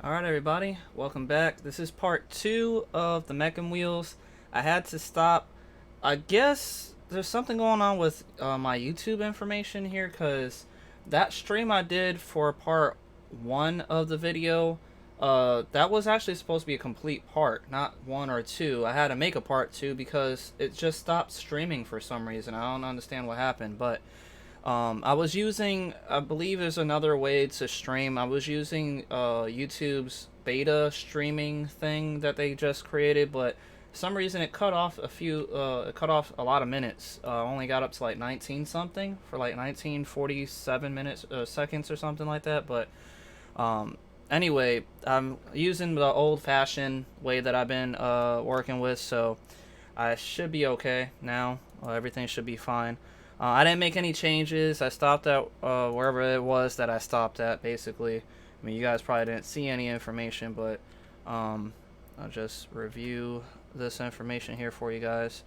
Alright everybody, welcome back. This is part 2 of the Mecanum wheels. I had to stop. I guess there's something going on with my YouTube information here, because that stream I did for part 1 of the video, that was actually supposed to be a complete part, not 1 or 2. I had to make a part 2 because it just stopped streaming for some reason. I don't understand what happened, but I was using, I believe there's another way to stream. I was using YouTube's beta streaming thing that they just created, but for some reason it cut off it cut off a lot of minutes. Only got up to like 19 something for like 1947 minutes, seconds or something like that. But anyway, I'm using the old-fashioned way that I've been working with, so I should be okay now. Everything should be fine. I didn't make any changes. I stopped at wherever it was that I stopped at, basically. I mean, you guys probably didn't see any information, but I'll just review this information here for you guys.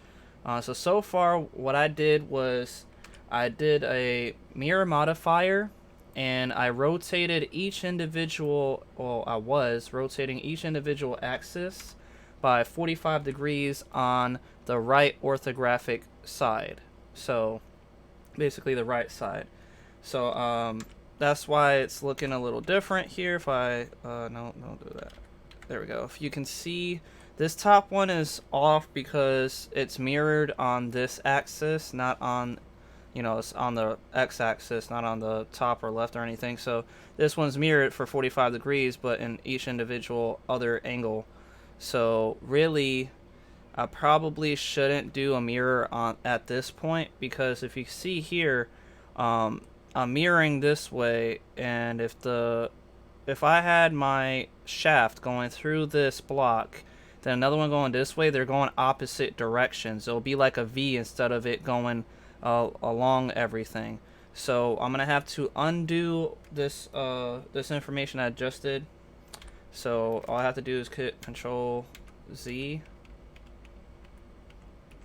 So far, what I did was I did a mirror modifier, and I rotated each individual, well, I was rotating each individual axis by 45 degrees on the right orthographic side. So basically the right side. So that's why it's looking a little different here. If I no, don't do that. There we go. If you can see, this top one is off because it's mirrored on this axis, not on, you know, it's on the x-axis, not on the top or left or anything. So this one's mirrored for 45 degrees, but in each individual other angle. So really, I probably shouldn't do a mirror at this point, because if you see here, I'm mirroring this way, and if I had my shaft going through this block, then another one going this way, they're going opposite directions. It'll be like a V instead of it going along everything. So I'm gonna have to undo this this information I just did. So all I have to do is hit Control Z.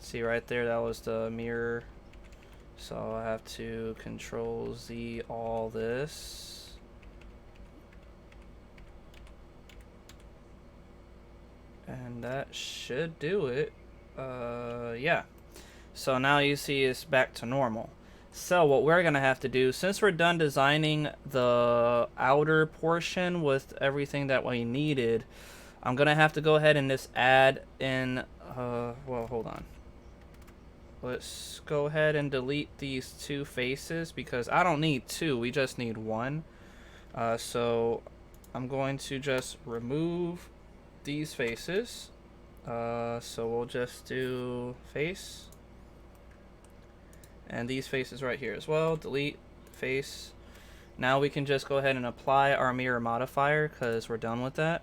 See right there, that was the mirror. So I have to Control Z all this. And that should do it. Yeah. So now you see it's back to normal. So what we're gonna have to do, since we're done designing the outer portion with everything that we needed, I'm gonna have to go ahead and just add in, well, hold on. Let's go ahead and delete these two faces, because I don't need two, we just need one. So I'm going to just remove these faces. So we'll just do face. And these faces right here as well. Delete face. Now we can just go ahead and apply our mirror modifier, because we're done with that.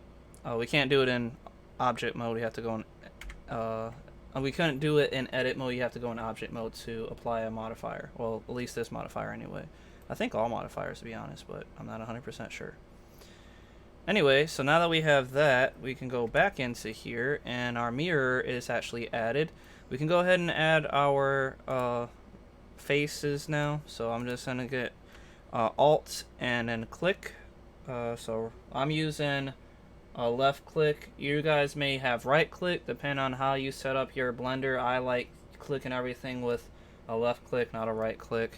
We can't do it in object mode, we have to go in we couldn't do it in edit mode, you have to go in object mode to apply a modifier. Well, at least this modifier anyway. I think all modifiers, to be honest, but I'm not 100% sure. Anyway, so now that we have that, we can go back into here, and our mirror is actually added. We can go ahead and add our faces now. So I'm just going to get Alt and then click. So I'm using left click. You guys may have right click, depending on how you set up your blender. I like clicking everything with a left click, not a right click.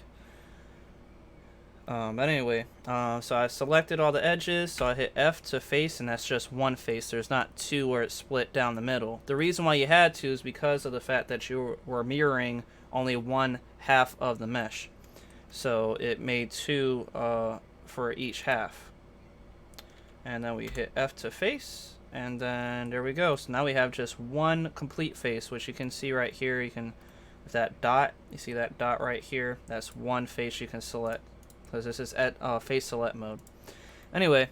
But anyway, so I selected all the edges, so I hit F to face, and that's just one face. There's not two where it's split down the middle. The reason why you had to is because of the fact that you were mirroring only one half of the mesh. So it made two for each half. And then we hit F to face, and then there we go. So now we have just one complete face, which you can see right here. You can, with that dot, you see that dot right here, that's one face you can select, because this is at face select mode. Anyway,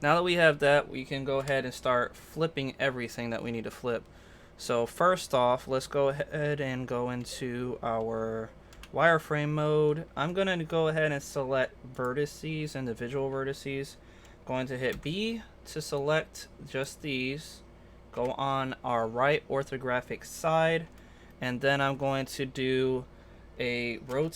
now that we have that, we can go ahead and start flipping everything that we need to flip. So first off, let's go ahead and go into our wireframe mode. I'm going to go ahead and select vertices, individual vertices. Going to hit B to select just these. Go on our right orthographic side, and then I'm going to do a rotate